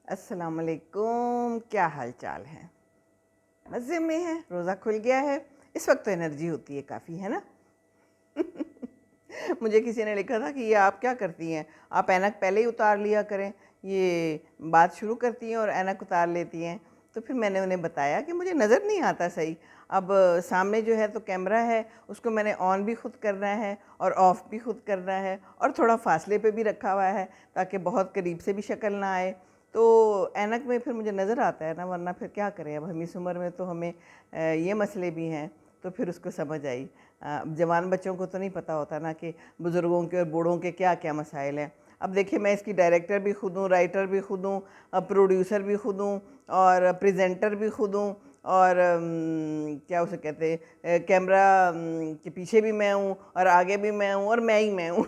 अस्सलाम वालेकुम, क्या हाल चाल है? मज़े में है, रोज़ा खुल गया है। इस वक्त तो एनर्जी होती है काफ़ी, है ना? मुझे किसी ने लिखा था कि ये आप क्या करती हैं, आप ऐनक पहले ही उतार लिया करें, ये बात शुरू करती हैं और ऐनक उतार लेती हैं। तो फिर मैंने उन्हें बताया कि मुझे नज़र नहीं आता सही। अब सामने जो है तो कैमरा है, उसको मैंने ऑन भी खुद करना है और ऑफ़ भी खुद करना है और थोड़ा फासले पे भी रखा हुआ है ताकि बहुत करीब से भी शक्ल ना आए। तो ऐनक में फिर मुझे नज़र आता है ना, वरना फिर क्या करें। अब हम इस उम्र में तो हमें ये मसले भी हैं। तो फिर उसको समझ आई। जवान बच्चों को तो नहीं पता होता ना कि बुज़ुर्गों के और बूढ़ों के क्या क्या मसाइल हैं। अब देखिए, मैं इसकी डायरेक्टर भी खुद हूँ, राइटर भी खुद हूँ, प्रोड्यूसर भी खुद हूँ और प्रेजेंटर भी खुद हूँ और क्या उसे कहते हैं, कैमरा के पीछे भी मैं हूँ और आगे भी मैं हूँ और मैं ही मैं हूँ।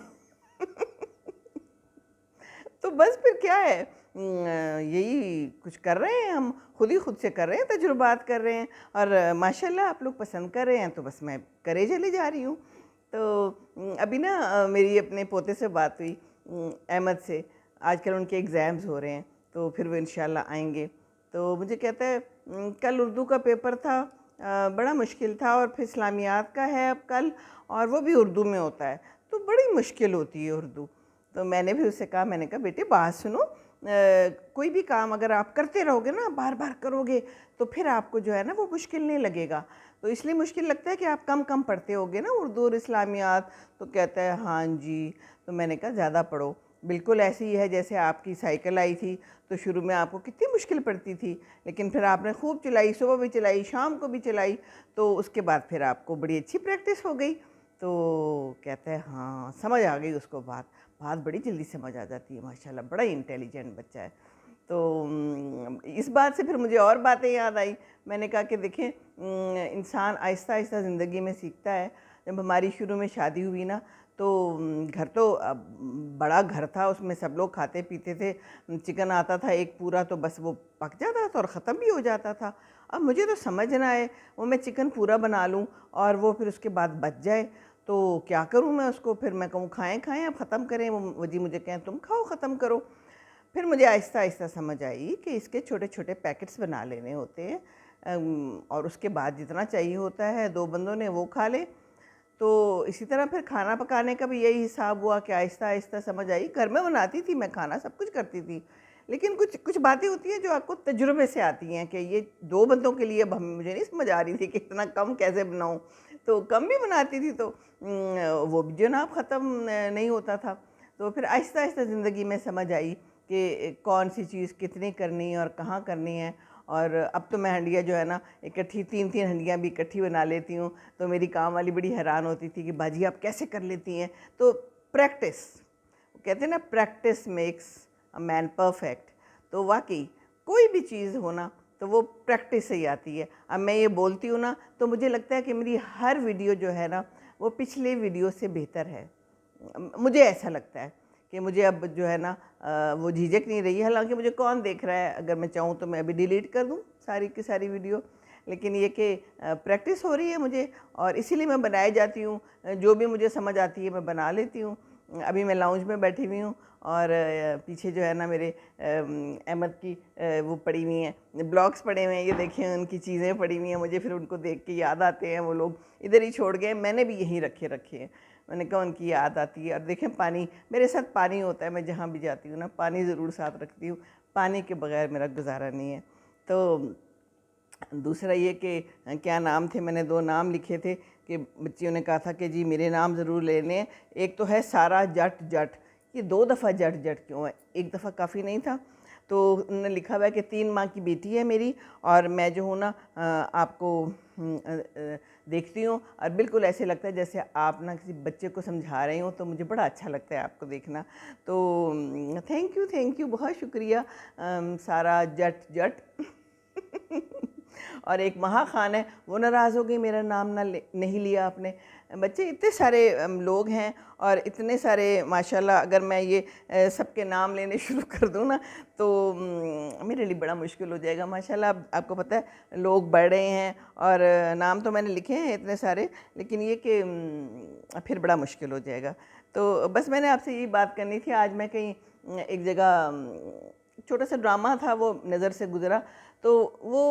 तो बस फिर क्या है, यही कुछ कर रहे हैं हम, खुद ही खुद से कर रहे हैं, तजुर्बात कर रहे हैं और माशाल्लाह आप लोग पसंद कर रहे हैं, तो बस मैं करे चली जा रही हूँ। तो अभी ना मेरी अपने पोते से बात हुई, अहमद से। आजकल उनके एग्ज़ाम्स हो रहे हैं, तो फिर वो इंशाल्लाह आएंगे। तो मुझे कहता है, कल उर्दू का पेपर था, बड़ा मुश्किल था, और फिर इस्लामियात का है अब कल, और वो भी उर्दू में होता है, तो बड़ी मुश्किल होती है उर्दू। तो मैंने भी उससे कहा, मैंने कहा बेटे बात सुनो, कोई भी काम अगर आप करते रहोगे ना, बार बार करोगे, तो फिर आपको जो है ना वो मुश्किल नहीं लगेगा। तो इसलिए मुश्किल लगता है कि आप कम कम पढ़ते होगे ना उर्दू और इस्लामियात। तो कहता है हाँ जी। तो मैंने कहा ज़्यादा पढ़ो, बिल्कुल ऐसी ही है जैसे आपकी साइकिल आई थी, तो शुरू में आपको कितनी मुश्किल पड़ती थी, लेकिन फिर आपने खूब चलाई, सुबह भी चलाई, शाम को भी चलाई, तो उसके बाद फिर आपको बड़ी अच्छी प्रैक्टिस हो गई। तो कहता है हाँ, समझ आ गई उसको बात। बात बड़ी जल्दी समझ आ जाती है, माशाल्लाह बड़ा ही इंटेलिजेंट बच्चा है। तो इस बात से फिर मुझे और बातें याद आई। मैंने कहा कि देखें, इंसान आहिस्ता आहिस्ता ज़िंदगी में सीखता है। जब हमारी शुरू में शादी हुई ना, तो घर तो बड़ा घर था, उसमें सब लोग खाते पीते थे। चिकन आता था एक पूरा, तो बस वो पक जाता था और ख़त्म भी हो जाता था। अब मुझे तो समझ ना आए, वो मैं चिकन पूरा बना लूँ और वो फिर उसके बाद बच जाए, तो क्या करूँ मैं उसको। फिर मैं कहूँ खाएं खाएं, अब ख़त्म करें, वो जी मुझे कहें तुम खाओ, ख़त्म करो। फिर मुझे आहिस्ता आहिस्ता समझ आई कि इसके छोटे छोटे पैकेट्स बना लेने होते हैं, और उसके बाद जितना चाहिए होता है, दो बंदों ने वो खा ले। तो इसी तरह फिर खाना पकाने का भी यही हिसाब हुआ कि आहिस्ता आहिस्ता समझ आई। घर में बनाती थी मैं खाना, सब कुछ करती थी, लेकिन कुछ कुछ बातें होती हैं जो आपको तजुर्बे से आती हैं कि ये दो बंदों के लिए। अब मुझे नहीं समझ आ रही थी कि इतना कम कैसे बनाऊं, तो कम भी बनाती थी, तो वो भी जनाब ख़त्म नहीं होता था। तो फिर आहिस्ता आहिस्ता ज़िंदगी में समझ आई कि कौन सी चीज़ कितनी करनी है और कहाँ करनी है। और अब तो मैं हंडिया जो है ना, इकट्ठी तीन तीन हंडियाँ भी इकट्ठी बना लेती हूँ। तो मेरी काम वाली बड़ी हैरान होती थी कि बाजी आप कैसे कर लेती हैं। तो प्रैक्टिस, कहते हैं ना, practice makes a man perfect. तो वाकई कोई भी चीज़ हो ना, तो वो प्रैक्टिस से ही आती है। अब मैं ये बोलती हूँ ना, तो मुझे लगता है कि मेरी हर वीडियो जो है ना, वो पिछले वीडियो से बेहतर है। मुझे ऐसा लगता है कि मुझे अब जो है ना, वो झिझक नहीं रही है। हालांकि मुझे कौन देख रहा है, अगर मैं चाहूँ तो मैं अभी डिलीट कर दूँ सारी की सारी वीडियो, लेकिन ये कि प्रैक्टिस हो रही है मुझे, और इसीलिए मैं बनाए जाती हूँ। जो भी मुझे समझ आती है मैं बना लेती हूँ। अभी मैं लाउंज में बैठी हुई हूँ और पीछे जो है ना मेरे अहमद की वो पड़ी हुई हैं, ब्लॉग्स पड़े हुए हैं, ये देखें उनकी चीज़ें पड़ी हुई हैं। मुझे फिर उनको देख के याद आते हैं, वो लोग इधर ही छोड़ गए, मैंने भी यहीं रखे हैं। मैंने कहा उनकी याद आती है। और देखें, पानी मेरे साथ पानी होता है, मैं जहाँ भी जाती हूँ ना पानी ज़रूर साथ रखती हूँ। पानी के बगैर मेरा गुजारा नहीं है। तो दूसरा ये कि क्या नाम थे, मैंने दो नाम लिखे थे कि बच्चियों ने कहा था कि जी मेरे नाम ज़रूर लेने हैं। एक तो है सारा जट जट, ये दो दफ़ा जट जट क्यों है, एक दफ़ा काफ़ी नहीं था। तो उन्होंने लिखा हुआ है कि 3 माह की बेटी है मेरी, और मैं जो हूँ ना आपको देखती हूँ और बिल्कुल ऐसे लगता है जैसे आप ना किसी बच्चे को समझा रहे हो। तो मुझे बड़ा अच्छा लगता है आपको देखना। तो थैंक यू, बहुत शुक्रिया सारा जट जट। और एक महा खान है, वो नाराज़ हो गई मेरा नाम नहीं लिया आपने। बच्चे इतने सारे लोग हैं और इतने सारे माशाल्लाह, अगर मैं ये सबके नाम लेने शुरू कर दूँ ना, तो मेरे लिए बड़ा मुश्किल हो जाएगा। माशाल्लाह आपको पता है लोग बढ़ रहे हैं और नाम तो मैंने लिखे हैं इतने सारे, लेकिन ये कि फिर बड़ा मुश्किल हो जाएगा। तो बस मैंने आपसे यही बात करनी थी। आज मैं कहीं एक जगह छोटा सा ड्रामा था वो नज़र से गुज़रा, तो वो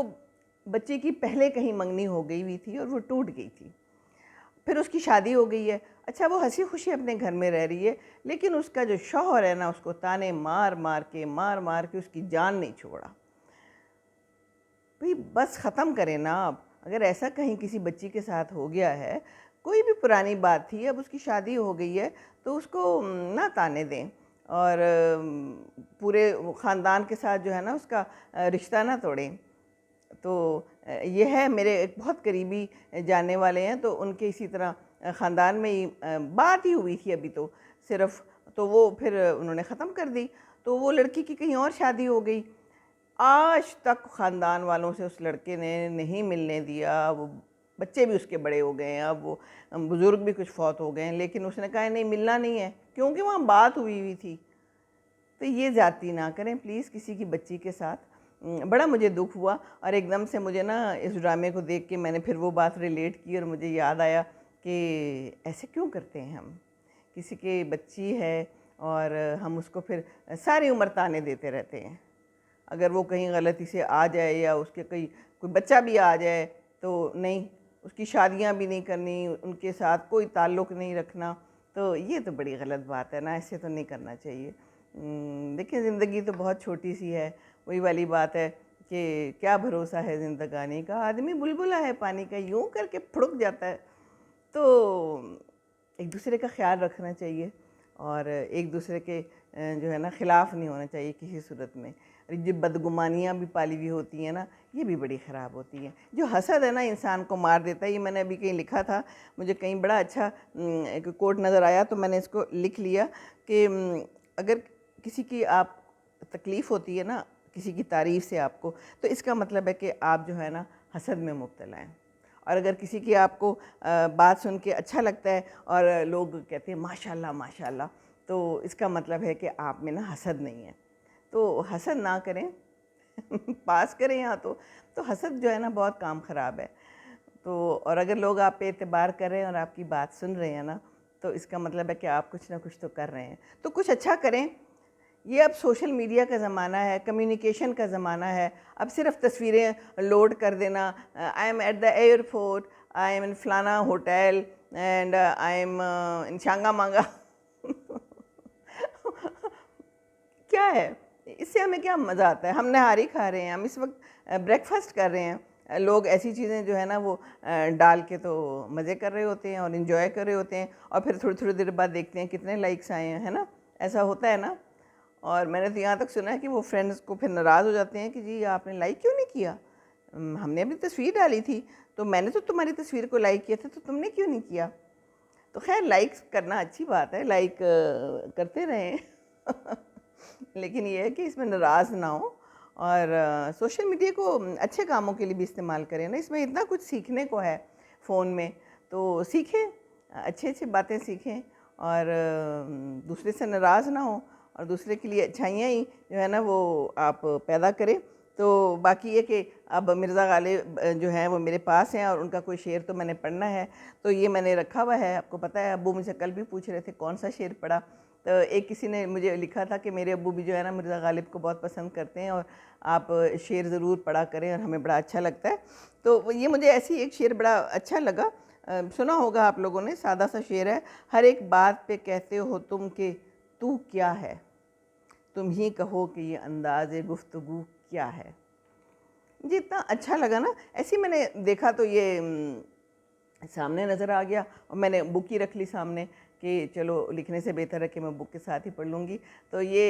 बच्चे की पहले कहीं मंगनी हो गई हुई थी और वो टूट गई थी। फिर उसकी शादी हो गई है। अच्छा, वो हँसी खुशी अपने घर में रह रही है, लेकिन उसका जो शौहर है ना, उसको ताने मार मार के उसकी जान नहीं छोड़ा। भाई बस ख़त्म करें ना आप। अगर ऐसा कहीं किसी बच्ची के साथ हो गया है, कोई भी पुरानी बात थी, अब उसकी शादी हो गई है, तो उसको ना ताने दें और पूरे ख़ानदान के साथ जो है ना उसका रिश्ता ना तोड़ें। तो ये है, मेरे एक बहुत करीबी जानने वाले हैं, तो उनके इसी तरह ख़ानदान में ही बात ही हुई थी अभी तो सिर्फ़, तो वो फिर उन्होंने ख़त्म कर दी। तो वो लड़की की कहीं और शादी हो गई। आज तक ख़ानदान वालों से उस लड़के ने नहीं मिलने दिया। वो बच्चे भी उसके बड़े हो गए हैं, अब वो बुज़ुर्ग भी कुछ फ़ौत हो गए हैं, लेकिन उसने कहा नहीं, मिलना नहीं है, क्योंकि वहाँ बात हुई हुई थी। तो ये ज़्यादती ना करें प्लीज़ किसी की बच्ची के साथ। बड़ा मुझे दुख हुआ और एकदम से मुझे ना इस ड्रामे को देख के मैंने फिर वो बात रिलेट की और मुझे याद आया कि ऐसे क्यों करते हैं हम। किसी की बच्ची है और हम उसको फिर सारी उम्र ताने देते रहते हैं। अगर वो कहीं गलती से आ जाए या उसके कोई बच्चा भी आ जाए तो नहीं, उसकी शादियां भी नहीं करनी, उनके साथ कोई ताल्लुक़ नहीं रखना, तो ये तो बड़ी गलत बात है ना, ऐसे तो नहीं करना चाहिए। देखिए ज़िंदगी तो बहुत छोटी सी है, वही वाली बात है कि क्या भरोसा है ज़िंदगानी का, आदमी बुलबुला है पानी का, यूं करके फुड़क जाता है। तो एक दूसरे का ख्याल रखना चाहिए और एक दूसरे के जो है ना ख़िलाफ़ नहीं होना चाहिए किसी सूरत में। और जो बदगुमानियाँ भी पाली हुई होती हैं ना, ये भी बड़ी ख़राब होती हैं। जो हसद है ना इंसान को मार देता है, ये मैंने अभी कहीं लिखा था, मुझे कहीं बड़ा अच्छा एक कोट नज़र आया, तो मैंने इसको लिख लिया कि अगर किसी की आप तकलीफ़ होती है ना, किसी की तारीफ़ से आपको, तो इसका मतलब है कि आप जो है ना हसद में मुब्तला हैं। और अगर किसी की आपको बात सुन के अच्छा लगता है और लोग कहते हैं माशाल्लाह माशाल्लाह, तो इसका मतलब है कि आप में ना हसद नहीं है। तो हसद ना करें पास करें यहाँ तो हसद जो है ना बहुत काम ख़राब है। तो और अगर लोग आप पे एतबार कर रहे हैं और आपकी बात सुन रहे हैं ना, तो इसका मतलब है कि आप कुछ ना कुछ तो कर रहे हैं, तो कुछ अच्छा करें। ये अब सोशल मीडिया का ज़माना है, कम्युनिकेशन का ज़माना है। अब सिर्फ तस्वीरें लोड कर देना, I am at the airport, I am in फलाना hotel and I am in शांगा मांगा क्या है इससे, हमें क्या मज़ा आता है? हम नहारी खा रहे हैं, हम इस वक्त ब्रेकफास्ट कर रहे हैं, लोग ऐसी चीज़ें जो है ना वो डाल के तो मज़े कर रहे होते हैं और इन्जॉय कर रहे होते हैं, और फिर थोड़ी थोड़ी देर बाद देखते हैं कितने लाइक्स आए हैं, है ना? ऐसा होता है ना। और मैंने तो यहाँ तक सुना है कि वो फ्रेंड्स को फिर नाराज़ हो जाते हैं कि जी आपने लाइक क्यों नहीं किया, हमने अपनी तस्वीर डाली थी, तो मैंने तो तुम्हारी तस्वीर को लाइक किया था, तो तुमने क्यों नहीं किया। तो खैर लाइक्स करना अच्छी बात है, लाइक करते रहें लेकिन ये है कि इसमें नाराज़ ना हो और सोशल मीडिया को अच्छे कामों के लिए भी इस्तेमाल करें ना, इसमें इतना कुछ सीखने को है फ़ोन में, तो सीखें, अच्छी अच्छी बातें सीखें और दूसरे से नाराज़ ना हो और दूसरे के लिए अच्छाइयाँ ही जो है ना वो आप पैदा करें। तो बाकी ये कि अब मिर्ज़ा गालिब जो हैं वो मेरे पास हैं और उनका कोई शेर तो मैंने पढ़ना है, तो ये मैंने रखा हुआ है। आपको पता है अब्बू मुझसे कल भी पूछ रहे थे कौन सा शेर पढ़ा, तो एक किसी ने मुझे लिखा था कि मेरे अब्बू भी जो है ना मिर्ज़ा गालिब को बहुत पसंद करते हैं और आप शेर ज़रूर पढ़ा करें और हमें बड़ा अच्छा लगता है। तो ये मुझे ऐसी एक शेर बड़ा अच्छा लगा, सुना होगा आप लोगों ने, सादा सा शेर है। हर एक बात पे कहते हो तुम कि तू क्या है, तुम ही कहो कि ये अंदाज़े गुफ्तगू क्या है। मुझे इतना अच्छा लगा ना, ऐसे ही मैंने देखा तो ये सामने नज़र आ गया और मैंने बुक ही रख ली सामने कि चलो लिखने से बेहतर है कि मैं बुक के साथ ही पढ़ लूँगी। तो ये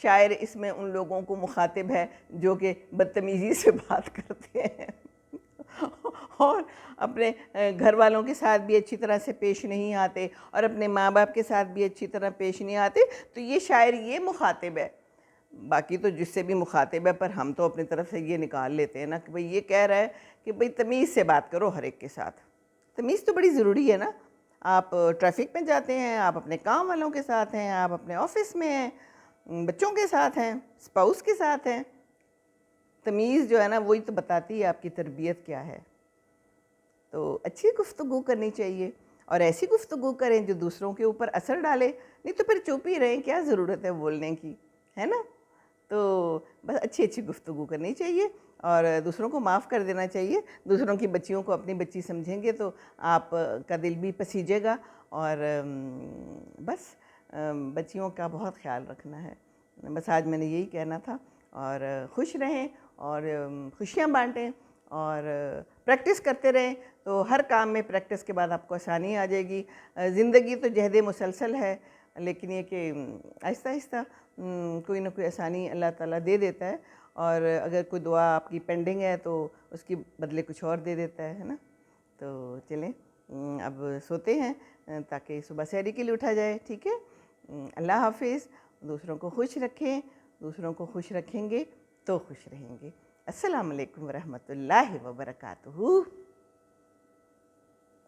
शायर इसमें उन लोगों को मुखातिब है जो कि बदतमीज़ी से बात करते हैं और अपने घर वालों के साथ भी अच्छी तरह से पेश नहीं आते और अपने माँ बाप के साथ भी अच्छी तरह पेश नहीं आते। तो ये शायर ये मुखातिब है, बाकी तो जिससे भी मुखातिब है, पर हम तो अपनी तरफ से ये निकाल लेते हैं ना कि भाई ये कह रहा है कि भाई तमीज़ से बात करो हर एक के साथ। तमीज़ तो बड़ी ज़रूरी है ना। आप ट्रैफिक में जाते हैं, आप अपने काम वालों के साथ हैं, आप अपने ऑफिस में हैं, बच्चों के साथ हैं, स्पाउस के साथ हैं। तमीज़ जो है ना वही तो बताती है आपकी तरबियत क्या है। तो अच्छी गुफ्तगू करनी चाहिए और ऐसी गुफ्तगू करें जो दूसरों के ऊपर असर डाले, नहीं तो फिर चुप ही रहें, क्या ज़रूरत है बोलने की, है ना। तो बस अच्छी अच्छी गुफ्तगू करनी चाहिए और दूसरों को माफ़ कर देना चाहिए। दूसरों की बच्चियों को अपनी बच्ची समझेंगे तो आप का दिल भी पसीजेगा और बस बच्चियों का बहुत ख्याल रखना है। बस आज मैंने यही कहना था और खुश रहें और खुशियाँ बाँटें और प्रैक्टिस करते रहें तो हर काम में प्रैक्टिस के बाद आपको आसानी आ जाएगी। ज़िंदगी तो जहद मुसलसल है, लेकिन ये कि आहिस्ता आहिस्ता कोई ना कोई आसानी अल्लाह ताला दे देता है और अगर कोई दुआ आपकी पेंडिंग है तो उसकी बदले कुछ और दे देता है ना। तो चलें अब सोते हैं ताकि सुबह सहरी के लिए उठा जाए, ठीक है। अल्लाह हाफिज़। दूसरों को खुश रखें, दूसरों को खुश रखेंगे तो खुश रहेंगे। अस्सलाम वालेकुम वरहमतुल्लाहि व बरकातुहू।